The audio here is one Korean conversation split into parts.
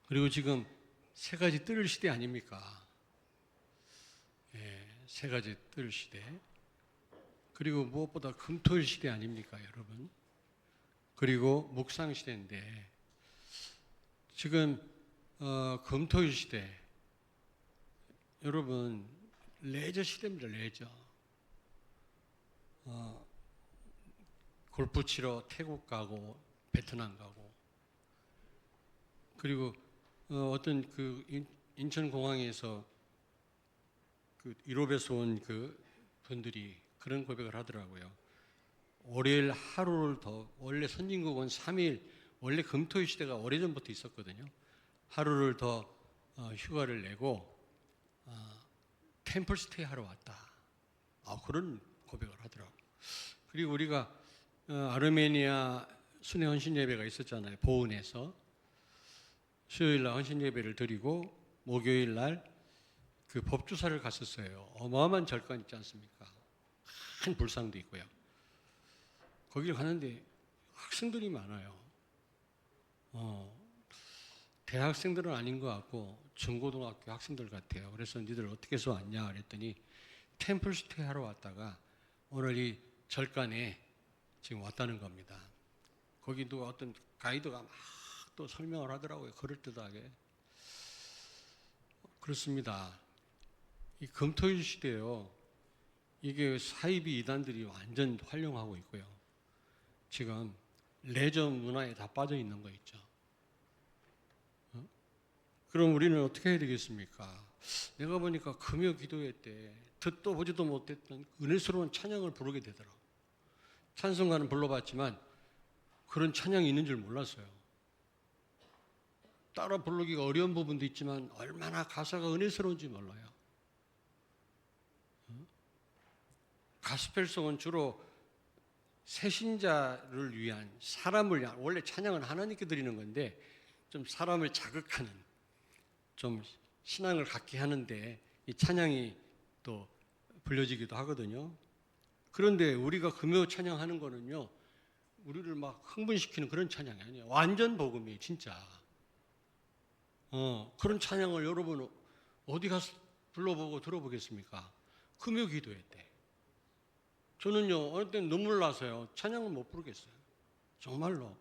그리고 지금 세 가지 뜰 시대 아닙니까? 예, 세 가지 뜰 시대. 그리고 무엇보다 금토일 시대 아닙니까, 여러분? 그리고 묵상 시대인데 지금 금토일 시대, 여러분 레저 시대입니다. 레저. 골프 치러 태국 가고 베트남 가고, 그리고 어떤 그 인천 공항에서 그 유럽에서 온 그 분들이 그런 고백을 하더라고요. 월요일 하루를 더, 원래 선진국은 3일, 원래 금토일 시대가 오래전부터 있었거든요. 하루를 더 휴가를 내고 템플 스테이 하러 왔다. 그런 고백을 하더라고요. 그리고 우리가 아르메니아 순회 헌신 예배가 있었잖아요. 보은에서 수요일 날 헌신 예배를 드리고 목요일 날 그 법주사를 갔었어요. 어마어마한 절간 있지 않습니까? 큰 불상도 있고요. 거기를 가는데 학생들이 많아요. 대학생들은 아닌 것 같고 중고등학교 학생들 같아요. 그래서 니들 어떻게 해서 왔냐 그랬더니 템플 스테이 하러 왔다가 오늘 이 절간에 지금 왔다는 겁니다. 거기 누가 어떤 가이드가 막 또 설명을 하더라고요. 그럴듯하게. 그렇습니다. 이 금토일 시대요. 이게 사이비 이단들이 완전 활용하고 있고요. 지금 레저 문화에 다 빠져 있는 거 있죠. 그럼 우리는 어떻게 해야 되겠습니까? 내가 보니까 금요 기도회 때 듣도 보지도 못했던 은혜스러운 찬양을 부르게 되더라고요. 찬송가는 불러봤지만 그런 찬양이 있는 줄 몰랐어요. 따라 부르기가 어려운 부분도 있지만 얼마나 가사가 은혜스러운지 몰라요. 가스펠송은 주로 새신자를 위한, 사람을 위한, 원래 찬양은 하나님께 드리는 건데 좀 사람을 자극하는, 좀 신앙을 갖게 하는데 이 찬양이 또 불려지기도 하거든요. 그런데 우리가 금요 찬양하는 거는요, 우리를 막 흥분시키는 그런 찬양이 아니에요. 완전 복음이에요, 진짜. 그런 찬양을 여러분 어디 가서 불러보고 들어보겠습니까? 금요 기도회 때. 저는요, 어느 때는 눈물 나서요. 찬양을 못 부르겠어요. 정말로.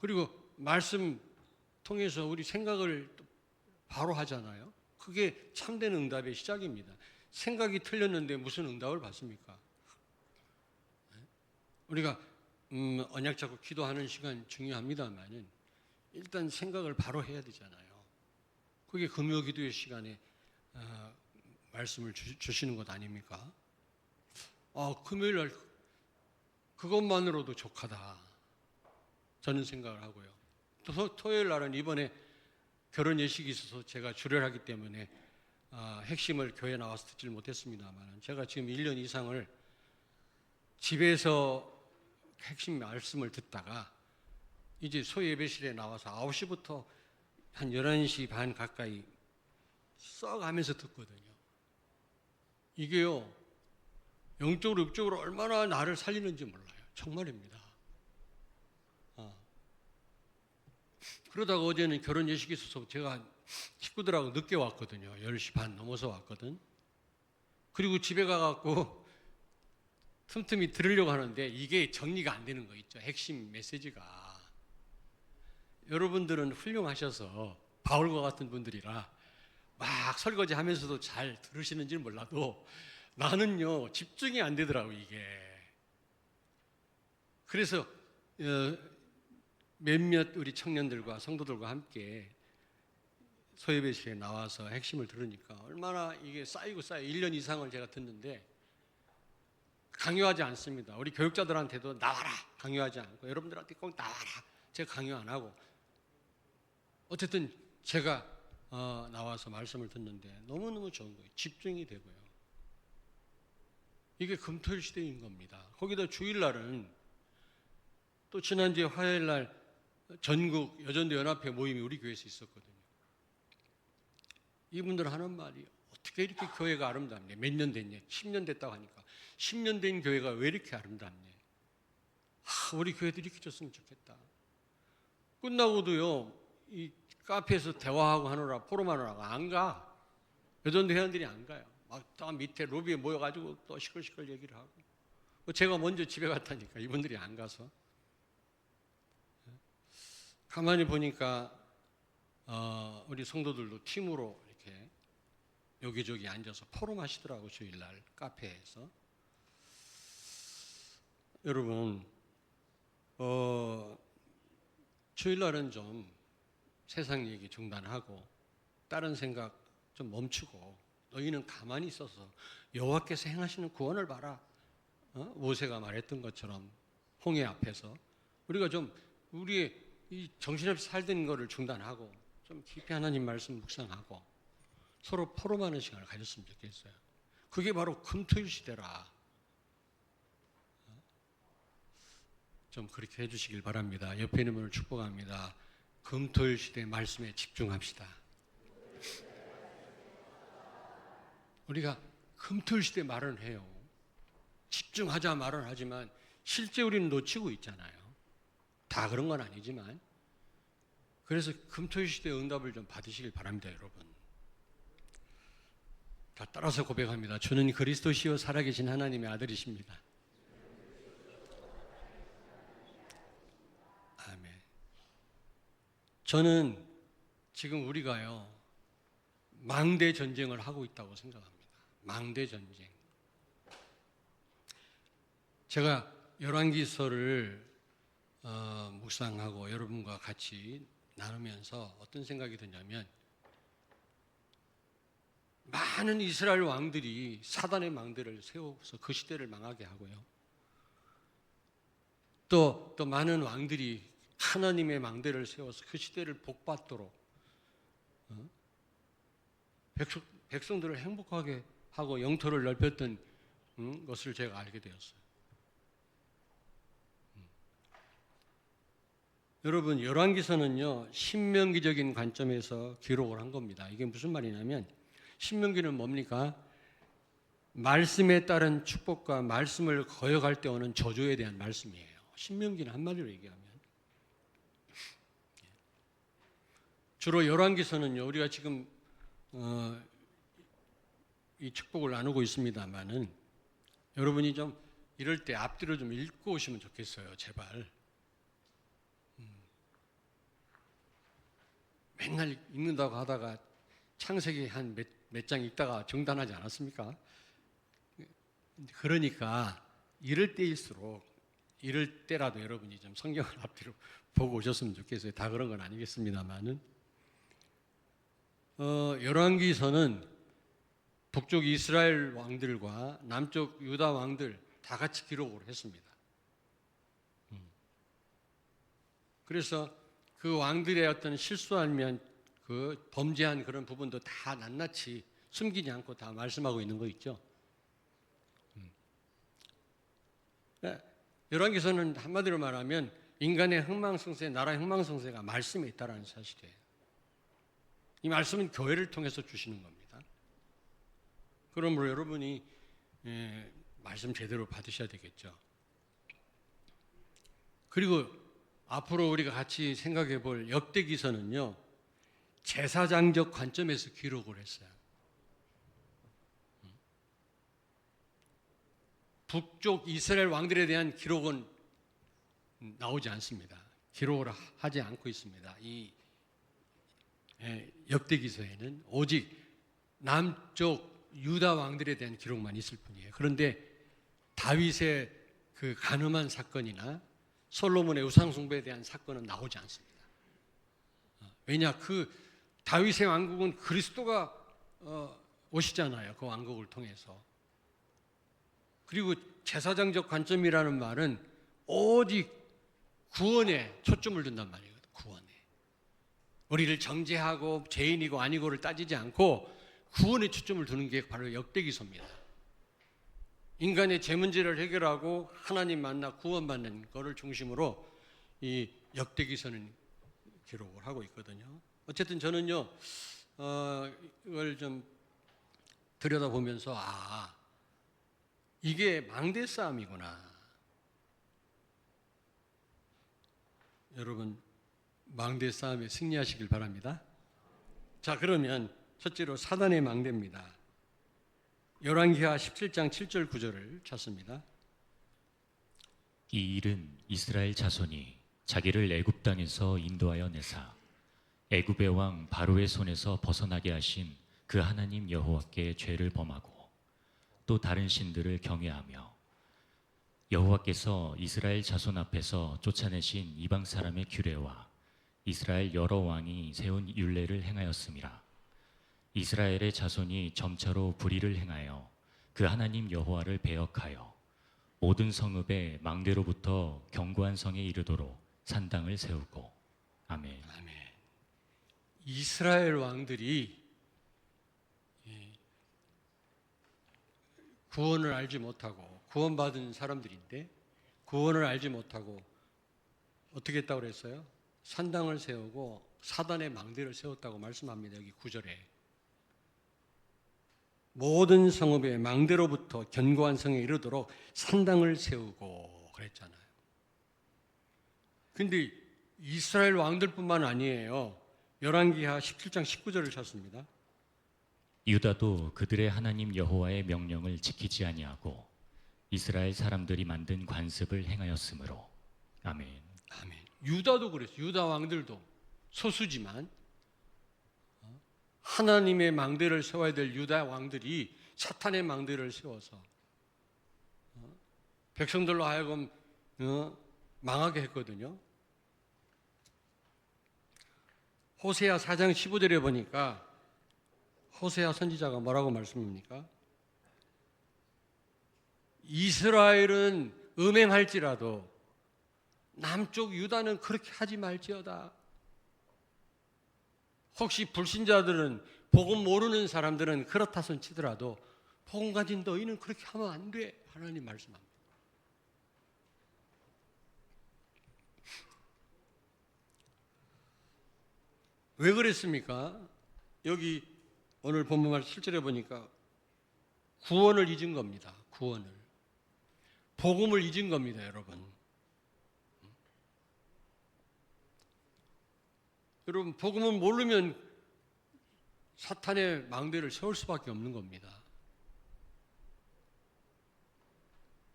그리고 말씀 통해서 우리 생각을 바로 하잖아요. 그게 참된 응답의 시작입니다. 생각이 틀렸는데 무슨 응답을 받습니까? 우리가 언약 잡고 기도하는 시간 중요합니다만은 일단 생각을 바로 해야 되잖아요. 그게 금요 기도의 시간에 말씀을 주시는 것 아닙니까? 금요일 날 그것만으로도 족하다. 저는 생각을 하고요. 또 토요일 날은 이번에 결혼 예식이 있어서 제가 주례하기 때문에 핵심을 교회에 나와서 듣지를 못했습니다만 제가 지금 1년 이상을 집에서 핵심 말씀을 듣다가 이제 소예배실에 나와서 9시부터 한 11시 반 가까이 써가면서 듣거든요. 이게요, 영적으로 육적으로 얼마나 나를 살리는지 몰라요. 정말입니다. 그러다가 어제는 결혼 예식이 있어서 제가 식구들하고 늦게 왔거든요. 10시 반 넘어서 왔거든. 그리고 집에 가갖고 틈틈이 들으려고 하는데 이게 정리가 안 되는 거 있죠. 핵심 메시지가. 여러분들은 훌륭하셔서 바울과 같은 분들이라 막 설거지 하면서도 잘 들으시는지는 몰라도 나는요, 집중이 안 되더라고, 이게. 그래서 몇몇 우리 청년들과 성도들과 함께 소예배실에 나와서 핵심을 들으니까 얼마나 이게 쌓이고 1년 이상을 제가 듣는데 강요하지 않습니다. 우리 교육자들한테도 나와라 강요하지 않고 여러분들한테 꼭 나와라 제가 강요 안 하고 어쨌든 제가 나와서 말씀을 듣는데 너무너무 좋은 거예요. 집중이 되고요. 이게 금토일 시대인 겁니다. 거기다 주일날은 또 지난주에 화요일날 전국 여전도 연합회 모임이 우리 교회에서 있었거든요. 이분들 하는 말이 어떻게 이렇게 교회가 아름답냐. 몇 년 됐냐. 10년 됐다고 하니까 10년 된 교회가 왜 이렇게 아름답냐. 우리 교회도 이렇게 졌으면 좋겠다. 끝나고도요, 이 카페에서 대화하고 하느라 포럼하느라고 안 가. 여전도 회원들이 안 가요. 막 또 밑에 로비에 모여가지고 또 시끌시끌 얘기를 하고. 제가 먼저 집에 갔다니까 이분들이 안 가서. 가만히 보니까 우리 성도들도 팀으로 이렇게 여기저기 앉아서 포럼하시더라고요. 주일날 카페에서. 여러분 주일날은 좀 세상 얘기 중단하고 다른 생각 좀 멈추고 너희는 가만히 있어서 여호와께서 행하시는 구원을 봐라. 모세가 말했던 것처럼 홍해 앞에서 우리가 좀 우리의 이 정신없이 살던 거를 중단하고 좀 깊이 하나님 말씀 묵상하고 서로 포럼하는 시간을 가졌으면 좋겠어요. 그게 바로 금토일 시대라. 좀 그렇게 해주시길 바랍니다. 옆에 있는 분을 축복합니다. 금토일 시대 말씀에 집중합시다. 우리가 금토일 시대 말은 해요. 집중하자 말은 하지만 실제 우리는 놓치고 있잖아요. 다 그런 건 아니지만. 그래서 금토일 시대의 응답을 좀 받으시길 바랍니다, 여러분. 다 따라서 고백합니다. 주는 그리스도시요 살아계신 하나님의 아들이십니다. 아멘. 저는 지금 우리가요 망대 전쟁을 하고 있다고 생각합니다. 망대 전쟁. 제가 열왕기서를 묵상하고 여러분과 같이 나누면서 어떤 생각이 드냐면 많은 이스라엘 왕들이 사단의 망대를 세워서 그 시대를 망하게 하고요. 또 많은 왕들이 하나님의 망대를 세워서 그 시대를 복받도록 백성들을 행복하게 하고 영토를 넓혔던 것을 제가 알게 되었어요. 여러분 열왕기서는요 신명기적인 관점에서 기록을 한 겁니다. 이게 무슨 말이냐면 신명기는 뭡니까? 말씀에 따른 축복과 말씀을 거역할 때 오는 저주에 대한 말씀이에요. 신명기는 한마디로 얘기하면 주로 열왕기서는요 우리가 지금 이 축복을 나누고 있습니다만은 여러분이 좀 이럴 때 앞뒤로 좀 읽고 오시면 좋겠어요. 제발. 맨날 읽는다고 하다가 창세기 한 몇 장 읽다가 중단하지 않았습니까? 그러니까 이럴 때일수록 이럴 때라도 여러분이 좀 성경을 앞뒤로 보고 오셨으면 좋겠어요. 다 그런 건 아니겠습니다만은 열왕기서는 북쪽 이스라엘 왕들과 남쪽 유다 왕들 다 같이 기록을 했습니다. 그래서 그 왕들의 어떤 실수하면 그 범죄한 그런 부분도 다 낱낱이 숨기지 않고 다 말씀하고 있는 거 있죠. 열왕기서는 한마디로 말하면 인간의 흥망성쇠, 나라의 흥망성쇠가 말씀에 있다는 사실이에요. 이 말씀은 교회를 통해서 주시는 겁니다. 그러므로 여러분이 말씀 제대로 받으셔야 되겠죠. 그리고 앞으로 우리가 같이 생각해 볼 역대기서는요 제사장적 관점에서 기록을 했어요. 북쪽 이스라엘 왕들에 대한 기록은 나오지 않습니다. 기록을 하지 않고 있습니다. 이 역대기서에는 오직 남쪽 유다 왕들에 대한 기록만 있을 뿐이에요. 그런데 다윗의 그 간음한 사건이나 솔로몬의 우상 숭배에 대한 사건은 나오지 않습니다. 왜냐? 그 다윗의 왕국은 그리스도가 오시잖아요. 그 왕국을 통해서. 그리고 제사장적 관점이라는 말은 오직 구원에 초점을 둔단 말이에요. 구원에. 우리를 정죄하고 죄인이고 아니고를 따지지 않고 구원에 초점을 두는 게 바로 역대기서입니다. 인간의 죄 문제를 해결하고 하나님 만나 구원받는 것을 중심으로 이 역대기서는 기록을 하고 있거든요. 어쨌든 저는요 이걸 좀 들여다보면서 이게 망대 싸움이구나. 여러분 망대 싸움에 승리하시길 바랍니다. 자, 그러면 첫째로 사단의 망대입니다. 열왕기하 17장 7절 9절을 찾습니다. 이 일은 이스라엘 자손이 자기를 애굽 땅에서 인도하여 내사 애굽의 왕 바로의 손에서 벗어나게 하신 그 하나님 여호와께 죄를 범하고 또 다른 신들을 경외하며 여호와께서 이스라엘 자손 앞에서 쫓아내신 이방 사람의 규례와 이스라엘 여러 왕이 세운 율례를 행하였음이라. 이스라엘의 자손이 점차로 불의를 행하여 그 하나님 여호와를 배역하여 모든 성읍의 망대로부터 견고한 성에 이르도록 산당을 세우고. 아멘. 아멘. 이스라엘 왕들이 구원을 알지 못하고 구원받은 사람들인데 구원을 알지 못하고 어떻게 했다고 그랬어요? 산당을 세우고 사단의 망대를 세웠다고 말씀합니다. 여기 9절에. 모든 성읍의 망대로부터 견고한 성에 이르도록 산당을 세우고 그랬잖아요. 근데 이스라엘 왕들뿐만 아니에요. 열왕기하 17장 19절을 찾습니다. 유다도 그들의 하나님 여호와의 명령을 지키지 아니하고 이스라엘 사람들이 만든 관습을 행하였으므로. 아멘. 아멘. 유다도 그랬어요. 유다 왕들도 소수지만 하나님의 망대를 세워야 될 유다 왕들이 사탄의 망대를 세워서 백성들로 하여금 망하게 했거든요. 호세아 4장 15절에 보니까 호세아 선지자가 뭐라고 말씀합니까? 이스라엘은 음행할지라도 남쪽 유다는 그렇게 하지 말지어다. 혹시 불신자들은 복음 모르는 사람들은 그렇다 손 치더라도 복음 가진 너희는 그렇게 하면 안 돼. 하나님 말씀합니다. 왜 그랬습니까? 여기 오늘 본문 말 실제로 보니까 구원을 잊은 겁니다. 구원을. 복음을 잊은 겁니다, 여러분. 여러분, 복음을 모르면 사탄의 망대를 세울 수밖에 없는 겁니다.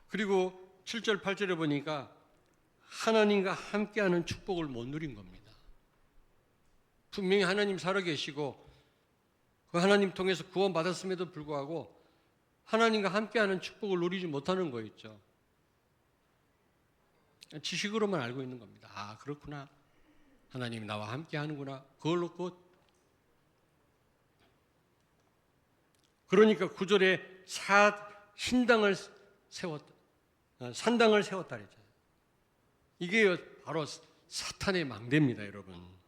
그리고 7절, 8절에 보니까 하나님과 함께하는 축복을 못 누린 겁니다. 분명히 하나님 살아계시고 그 하나님 통해서 구원받았음에도 불구하고 하나님과 함께하는 축복을 누리지 못하는 거 있죠. 지식으로만 알고 있는 겁니다. 아, 그렇구나. 하나님이 나와 함께 하는구나. 그걸 놓고 그러니까 9절에 신당을 세웠다. 산당을 세웠다 그랬잖아요. 이게 바로 사탄의 망대입니다, 여러분.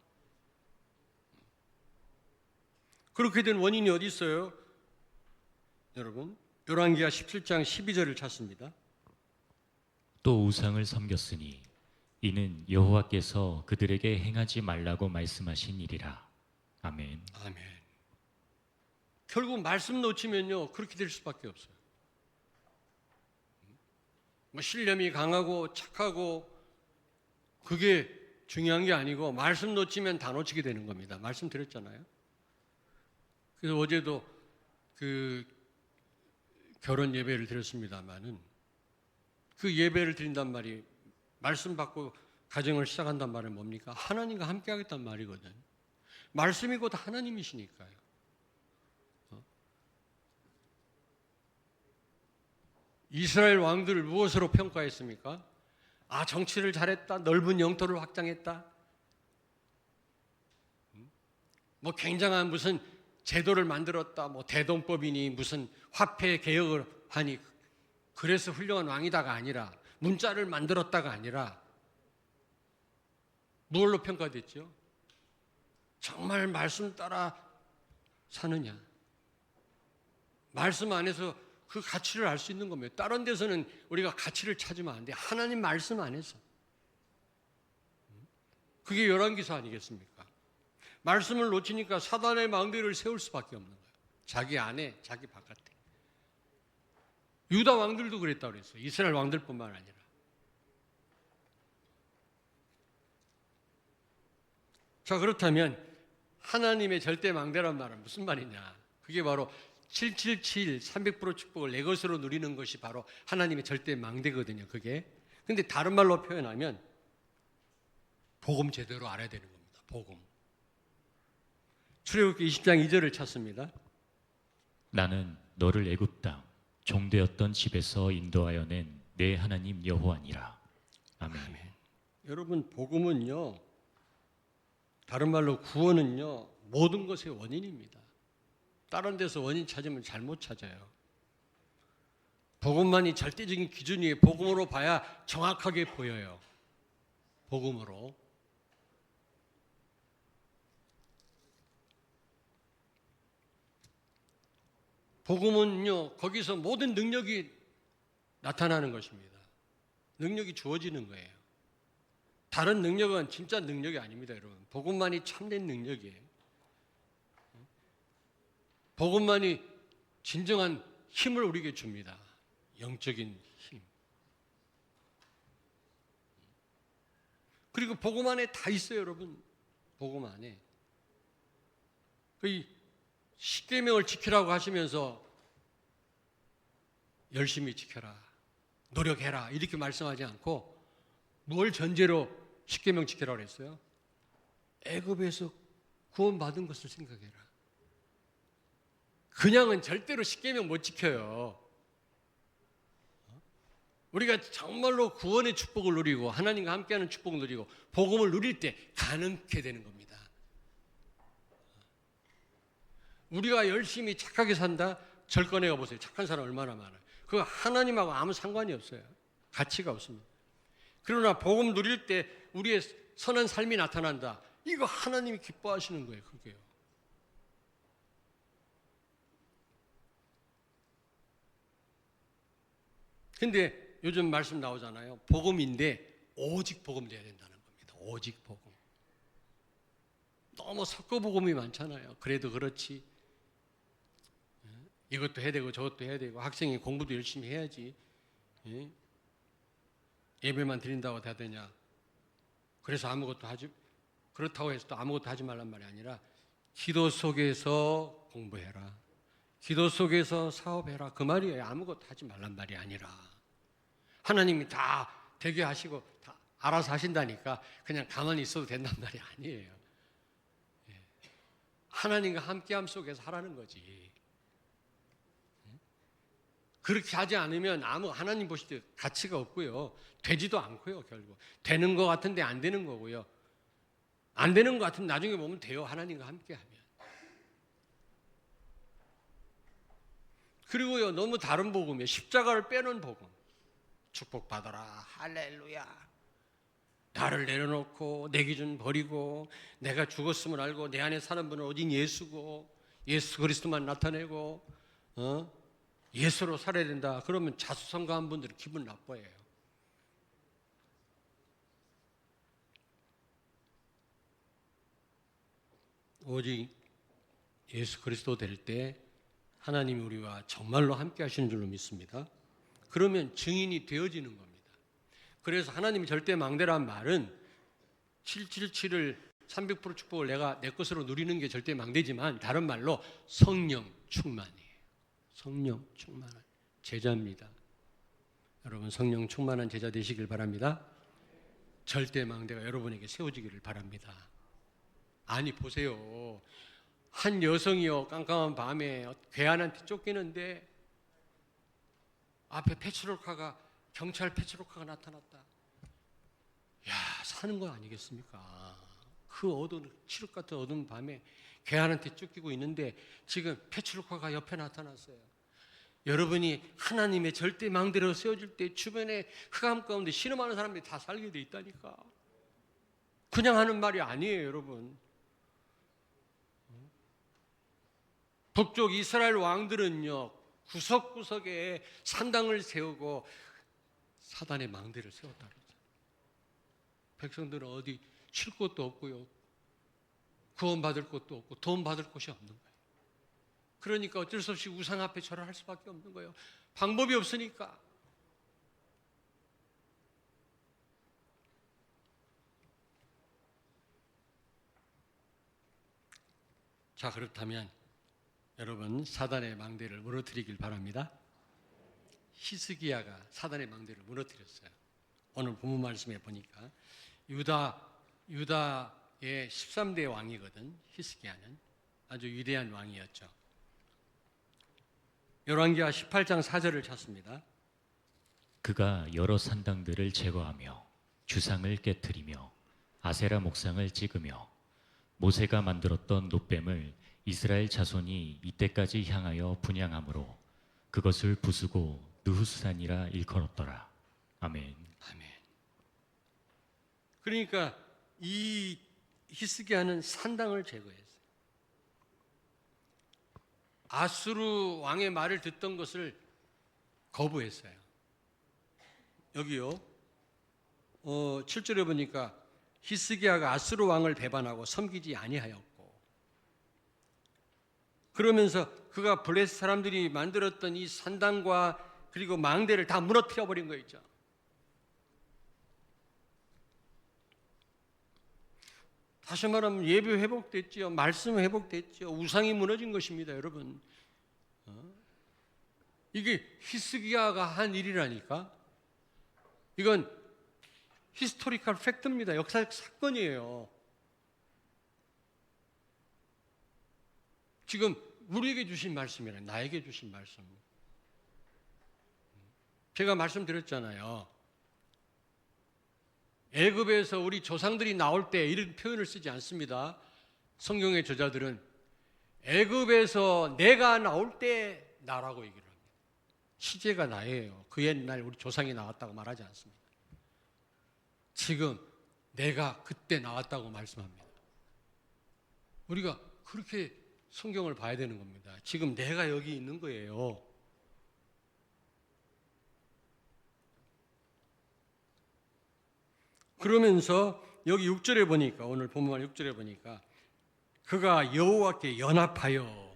그렇게 된 원인이 어디 있어요? 여러분, 열왕기하 17장 12절을 찾습니다. 또 우상을 섬겼으니 이는 여호와께서 그들에게 행하지 말라고 말씀하신 일이라. 아멘. 아멘. 결국 말씀 놓치면요 그렇게 될 수밖에 없어요. 신념이 강하고 착하고 그게 중요한 게 아니고 말씀 놓치면 다 놓치게 되는 겁니다. 말씀 드렸잖아요. 그래서 어제도 그 결혼 예배를 드렸습니다마는 그 예배를 드린단 말이 말씀 받고 가정을 시작한단 말은 뭡니까? 하나님과 함께 하겠단 말이거든. 말씀이 곧 하나님이시니까요. 이스라엘 왕들을 무엇으로 평가했습니까? 아, 정치를 잘했다. 넓은 영토를 확장했다. 뭐 굉장한 무슨 제도를 만들었다. 뭐 대동법이니 무슨 화폐 개혁을 하니 그래서 훌륭한 왕이다가 아니라 문자를 만들었다가 아니라 무엇로 평가됐죠? 정말 말씀 따라 사느냐? 말씀 안에서 그 가치를 알 수 있는 겁니다. 다른 데서는 우리가 가치를 찾으면 안 돼. 하나님 말씀 안에서. 그게 열왕기서 아니겠습니까? 말씀을 놓치니까 사단의 망대를 세울 수밖에 없는 거예요. 자기 안에, 자기 바깥에. 유다 왕들도 그랬다고 그랬어요. 이스라엘 왕들뿐만 아니라. 자, 그렇다면 하나님의 절대 망대란 말은 무슨 말이냐? 그게 바로 777 300% 축복을 내 것으로 누리는 것이 바로 하나님의 절대 망대거든요. 그게. 근데 다른 말로 표현하면 복음 제대로 알아야 되는 겁니다. 복음. 출애굽기 20장 2절을 찾습니다. 나는 너를 애굽 땅 종되었던 집에서 인도하여 낸 내 하나님 여호와니라. 아멘. 여러분, 복음은요, 다른 말로 구원은요, 모든 것의 원인입니다. 다른 데서 원인 찾으면 잘못 찾아요. 복음만이 절대적인 기준이에요. 복음으로 봐야 정확하게 보여요. 복음으로. 복음은요, 거기서 모든 능력이 나타나는 것입니다. 능력이 주어지는 거예요. 다른 능력은 진짜 능력이 아닙니다, 여러분. 복음만이 참된 능력이에요. 복음만이 진정한 힘을 우리에게 줍니다. 영적인 힘. 그리고 복음 안에 다 있어요, 여러분. 복음 안에. 이 십계명을 지키라고 하시면서 열심히 지켜라, 노력해라 이렇게 말씀하지 않고 뭘 전제로 십계명 지키라고 그랬어요? 애굽에서 구원받은 것을 생각해라. 그냥은 절대로 십계명 못 지켜요. 우리가 정말로 구원의 축복을 누리고 하나님과 함께하는 축복을 누리고 복음을 누릴 때 가능케 되는 겁니다. 우리가 열심히 착하게 산다? 절권해 가보세요. 착한 사람 얼마나 많아요. 그거 하나님하고 아무 상관이 없어요. 가치가 없습니다. 그러나 복음 누릴 때 우리의 선한 삶이 나타난다. 이거 하나님이 기뻐하시는 거예요. 그게요. 근데 요즘 말씀 나오잖아요. 복음인데 오직 복음 돼야 된다는 겁니다. 오직 복음. 너무 섞어 복음이 많잖아요. 그래도 그렇지. 이것도 해야 되고 저것도 해야 되고 학생이 공부도 열심히 해야지. 예배만 드린다고 다 되냐? 그래서 아무것도 하지, 그렇다고 해서 또 아무것도 하지 말란 말이 아니라 기도 속에서 공부해라. 기도 속에서 사업해라. 그 말이에요. 아무것도 하지 말란 말이 아니라 하나님이 다 되게 하시고 다 알아서 하신다니까 그냥 가만히 있어도 된단 말이 아니에요. 하나님과 함께함 속에서 하라는 거지. 그렇게 하지 않으면 아무 하나님 보실 때 가치가 없고요. 되지도 않고요. 결국 되는 것 같은데 안 되는 거고요. 안 되는 것 같으면 나중에 보면 돼요. 하나님과 함께하면. 그리고요, 너무 다른 복음이에요. 십자가를 빼놓은 복음. 축복받아라. 할렐루야. 나를 내려놓고 내 기준 버리고 내가 죽었음을 알고 내 안에 사는 분은 오직 예수고 예수 그리스도만 나타내고 예수로 살아야 된다. 그러면 자수성가한 분들은 기분 나빠해요. 오직 예수 그리스도 될 때 하나님이 우리와 정말로 함께 하시는 줄로 믿습니다. 그러면 증인이 되어지는 겁니다. 그래서 하나님이 절대 망대란 말은 777을 300% 축복을 내가 내 것으로 누리는 게 절대 망대지만 다른 말로 성령 충만이에요. 성령 충만한 제자입니다. 여러분 성령 충만한 제자 되시길 바랍니다. 절대 망대가 여러분에게 세워지기를 바랍니다. 아니 보세요. 한 여성이요 깜깜한 밤에 괴한한테 쫓기는데 앞에 페트롤카가 경찰 페트롤카가 나타났다. 야 사는 거 아니겠습니까? 그 어두운 칠흑 같은 어두운 밤에 괴한한테 쫓기고 있는데 지금 페트롤카가 옆에 나타났어요. 여러분이 하나님의 절대 망대로 세워질 때 주변에 흑암 가운데 신음하는 사람들이 다 살게 돼 있다니까. 그냥 하는 말이 아니에요, 여러분. 북쪽 이스라엘 왕들은요 구석구석에 산당을 세우고 사단의 망대를 세웠다 그러죠. 백성들은 어디 쉴 곳도 없고요, 구원받을 곳도 없고 돈 받을 곳이 없는 거예요. 그러니까 어쩔 수 없이 우상 앞에 절을 할 수밖에 없는 거예요. 방법이 없으니까. 자, 그렇다면 여러분 사단의 망대를 무너뜨리길 바랍니다. 히스기야가 사단의 망대를 무너뜨렸어요. 오늘 본문 말씀에 보니까 유다의 13대 왕이거든. 히스기야는 아주 위대한 왕이었죠. 열왕기하 18장 4절을 찾습니다. 그가 여러 산당들을 제거하며 주상을 깨뜨리며 아세라 목상을 찍으며 모세가 만들었던 놋뱀을 이스라엘 자손이 이때까지 향하여 분향함으로 그것을 부수고 느후스산이라 일컬었더라. 아멘. 아멘. 그러니까 이 히스기야는 산당을 제거했어요. 아수르 왕의 말을 듣던 것을 거부했어요. 여기요. 7절에 보니까 히스기야가 아수르 왕을 배반하고 섬기지 아니하였고, 그러면서 그가 블레셋 사람들이 만들었던 이 산당과 그리고 망대를 다 무너뜨려 버린 거 있죠. 다시 말하면 예배 회복됐지요. 말씀 회복됐지요. 우상이 무너진 것입니다, 여러분. 이게 히스기야가 한 일이라니까. 이건 히스토리컬 팩트입니다. 역사적 사건이에요. 지금 우리에게 주신 말씀이라, 나에게 주신 말씀. 제가 말씀드렸잖아요. 애굽에서 우리 조상들이 나올 때 이런 표현을 쓰지 않습니다. 성경의 저자들은 애굽에서 내가 나올 때 나라고 얘기를 합니다. 시제가 나예요. 그 옛날 우리 조상이 나왔다고 말하지 않습니다. 지금 내가 그때 나왔다고 말씀합니다. 우리가 그렇게 성경을 봐야 되는 겁니다. 지금 내가 여기 있는 거예요. 그러면서 여기 6절에 보니까, 오늘 본문 6절에 보니까 그가 여호와께 연합하여,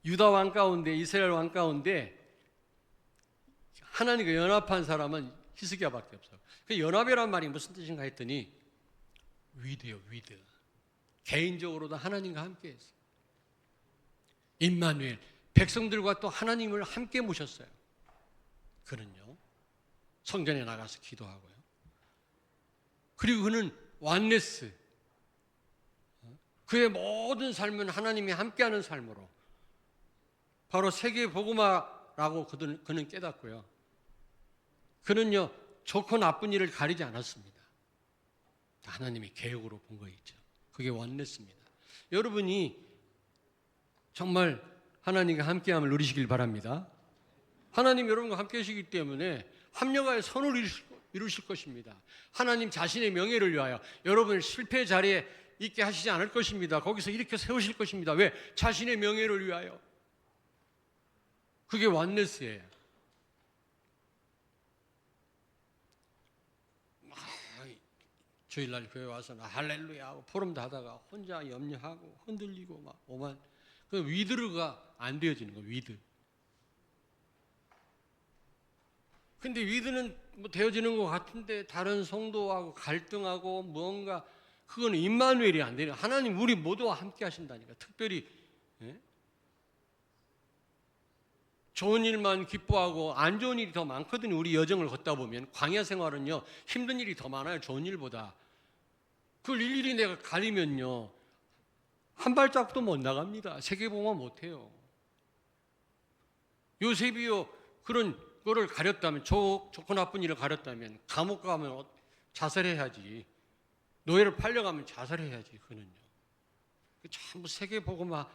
유다 왕 가운데 이스라엘 왕 가운데 하나님과 연합한 사람은 히스기야밖에 없어요. 그 연합이란 말이 무슨 뜻인가 했더니 위드요, 위드. 개인적으로도 하나님과 함께 했어요. 임마누엘, 백성들과 또 하나님을 함께 모셨어요. 그는요, 성전에 나가서 기도하고요. 그리고 그는 완네스, 그의 모든 삶은 하나님이 함께하는 삶으로, 바로 세계 복음화라고 그는 깨닫고요. 그는요, 좋고 나쁜 일을 가리지 않았습니다. 하나님이 계획으로 본 거 있죠. 그게 원네스입니다. 여러분이 정말 하나님과 함께함을 누리시길 바랍니다. 하나님 여러분과 함께 하시기 때문에 합력하여 선을 이루실 것입니다. 하나님 자신의 명예를 위하여 여러분을 실패 자리에 있게 하시지 않을 것입니다. 거기서 이렇게 세우실 것입니다. 왜? 자신의 명예를 위하여. 그게 원네스예요. 주일날 교회 와서 할렐루야 하고 포럼도 하다가 혼자 염려하고 흔들리고 막 오만, 그 위드가 안 되어지는 거예요. 위드. 근데 위드는 뭐 되어지는 것 같은데 다른 성도하고 갈등하고 뭔가, 그거는 임마누엘이 안 되는, 하나님 우리 모두와 함께 하신다니까. 특별히 좋은 일만 기뻐하고 안 좋은 일이 더 많거든요. 우리 여정을 걷다 보면 광야 생활은요, 힘든 일이 더 많아요, 좋은 일보다. 그걸 일일이 내가 가리면요, 한 발짝도 못 나갑니다. 세계복음화 못해요. 요셉이요, 그런 거를 가렸다면, 좋고 나쁜 일을 가렸다면 감옥 가면 자살해야지, 노예를 팔려가면 자살해야지. 그는요, 전부 세계복음화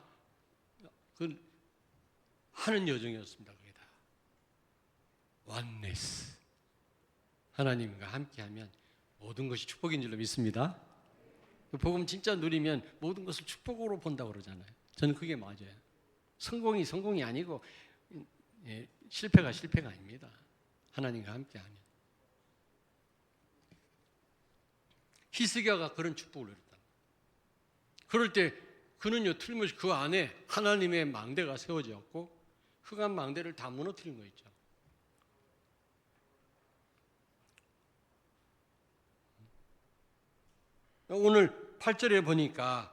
하는 여정이었습니다. 그게 다 원네스, 하나님과 함께하면 모든 것이 축복인 줄로 믿습니다. 복음 진짜 누리면 모든 것을 축복으로 본다고 그러잖아요. 저는 그게 맞아요. 성공이 아니고 실패가 아닙니다. 하나님과 함께하면. 히스기야가 그런 축복을 누렸다. 그럴 때 그는요, 틀림없이 그 안에 하나님의 망대가 세워졌고 흑암 망대를 다 무너뜨린 거 있죠. 오늘 8절에 보니까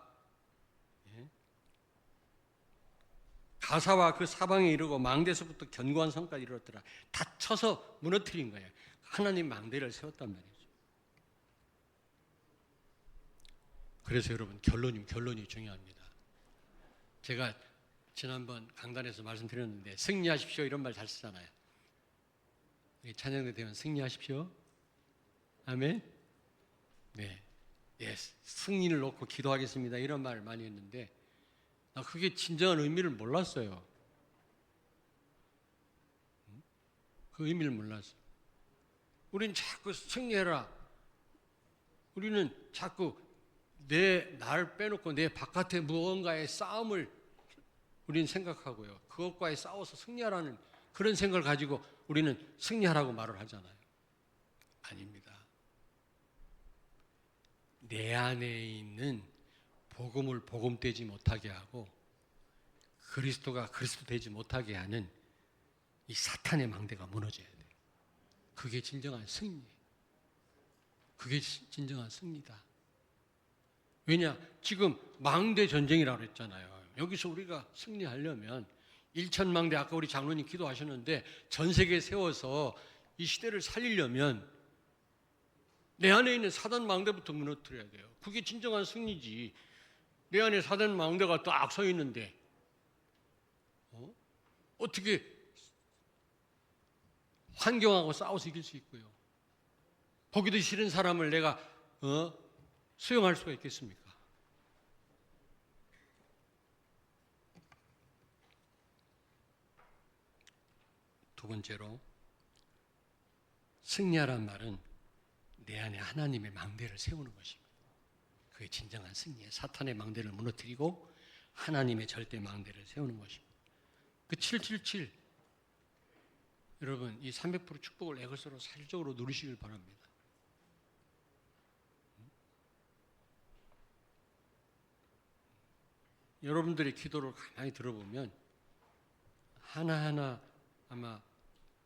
가사와 그 사방에 이르고 망대에서부터 견고한 성까지 이르렀더라. 다 쳐서 무너뜨린 거예요. 하나님 망대를 세웠단 말이죠. 그래서 여러분 결론이 중요합니다. 제가 지난번 강단에서 말씀드렸는데 승리하십시오 이런 말 잘 쓰잖아요. 찬양대 되면 승리하십시오. 아멘. 네, 승리를 놓고 기도하겠습니다 이런 말을 많이 했는데 나 그게 진정한 의미를 몰랐어요. 그 의미를 몰랐어요. 우리는 자꾸 승리해라. 우리는 자꾸 나를 빼놓고 내 바깥에 무언가의 싸움을 우리는 생각하고요. 그것과의 싸워서 승리하라는 그런 생각을 가지고 우리는 승리하라고 말을 하잖아요. 아닙니다. 내 안에 있는 복음을 복음되지 못하게 하고 그리스도가 그리스도 되지 못하게 하는 이 사탄의 망대가 무너져야 돼요. 그게 진정한 승리예요. 그게 진정한 승리다. 왜냐? 지금 망대 전쟁이라고 했잖아요. 여기서 우리가 승리하려면 1천망대 아까 우리 장로님 기도하셨는데 전 세계에 세워서 이 시대를 살리려면 내 안에 있는 사단 망대부터 무너뜨려야 돼요. 그게 진정한 승리지. 내 안에 사단 망대가 딱 서 있는데 어떻게 환경하고 싸워서 이길 수 있고요. 보기도 싫은 사람을 내가 수용할 수가 있겠습니까? 두 번째로 승리하란 말은 내 안에 하나님의 망대를 세우는 것입니다. 그게 진정한 승리예요. 사탄의 망대를 무너뜨리고 하나님의 절대 망대를 세우는 것입니다. 그 777 여러분 이 300% 축복을 에거스로 사실적으로 누리시길 바랍니다. 여러분들의 기도를 가만히 들어보면 하나하나 아마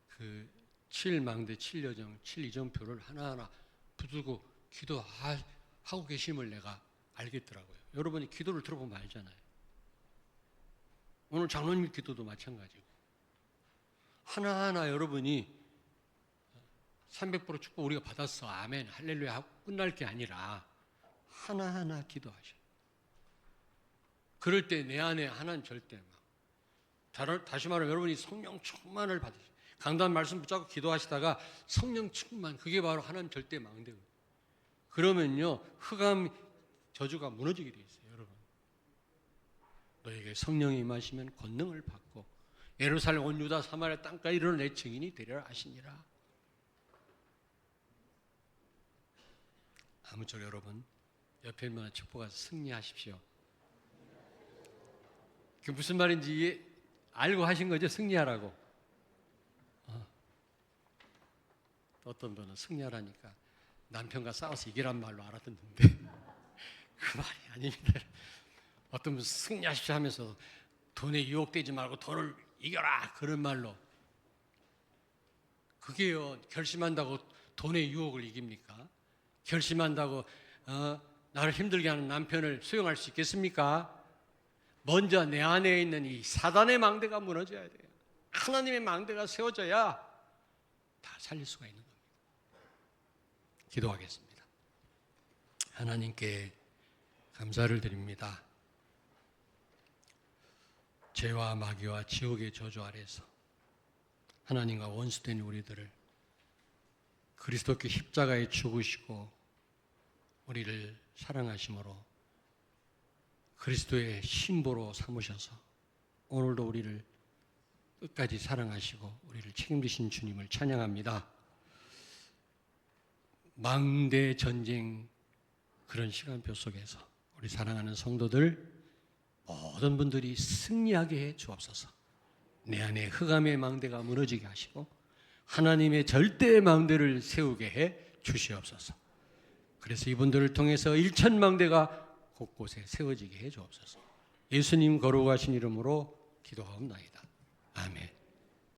그 7망대, 7여정, 7이정표를 하나하나 붙들고 기도하고 계심을 내가 알겠더라고요. 여러분이 기도를 들어보면 알잖아요. 오늘 장로님 기도도 마찬가지고 하나하나 여러분이 300% 축복 우리가 받았어 아멘 할렐루야 하고 끝날 게 아니라 하나하나 기도하셔. 그럴 때 내 안에 하나는 절대 다시 말하면 여러분이 성령 충만을 받으세요. 강단 말씀 붙잡고 기도하시다가 성령 충만 그게 바로 하나님 절대 망대거든요. 그러면요 흑암 저주가 무너지게 돼 있어요. 여러분 너에게 성령이 임하시면 권능을 받고 예루살렘 온 유다 사마리아 땅까지 이르러 내 증인이 되리라 하시니라. 아무쪼록 여러분 옆에 있는 축복하서 승리하십시오. 그게 무슨 말인지 알고 하신 거죠? 승리하라고. 어떤 분은 승리하라니까 남편과 싸워서 이기란 말로 알아듣는데 그 말이 아닙니다. 어떤 분은 승리하십시오 하면서 돈에 유혹되지 말고 돈을 이겨라 그런 말로 그게요 결심한다고 돈의 유혹을 이깁니까? 결심한다고 나를 힘들게 하는 남편을 수용할 수 있겠습니까? 먼저 내 안에 있는 이 사단의 망대가 무너져야 돼요. 하나님의 망대가 세워져야 다 살릴 수가 있는 겁니다. 기도하겠습니다. 하나님께 감사를 드립니다. 죄와 마귀와 지옥의 저주 아래서 하나님과 원수된 우리들을 그리스도께 십자가에 죽으시고 우리를 사랑하심으로 그리스도의 신보로 삼으셔서 오늘도 우리를 끝까지 사랑하시고 우리를 책임지신 주님을 찬양합니다. 망대 전쟁 그런 시간표 속에서 우리 사랑하는 성도들 모든 분들이 승리하게 해 주옵소서. 내 안에 흑암의 망대가 무너지게 하시고 하나님의 절대의 망대를 세우게 해 주시옵소서. 그래서 이분들을 통해서 1천망대가 곳곳에 세워지게 해 주옵소서. 예수님 거룩하신 이름으로 기도하옵나이다. 아멘.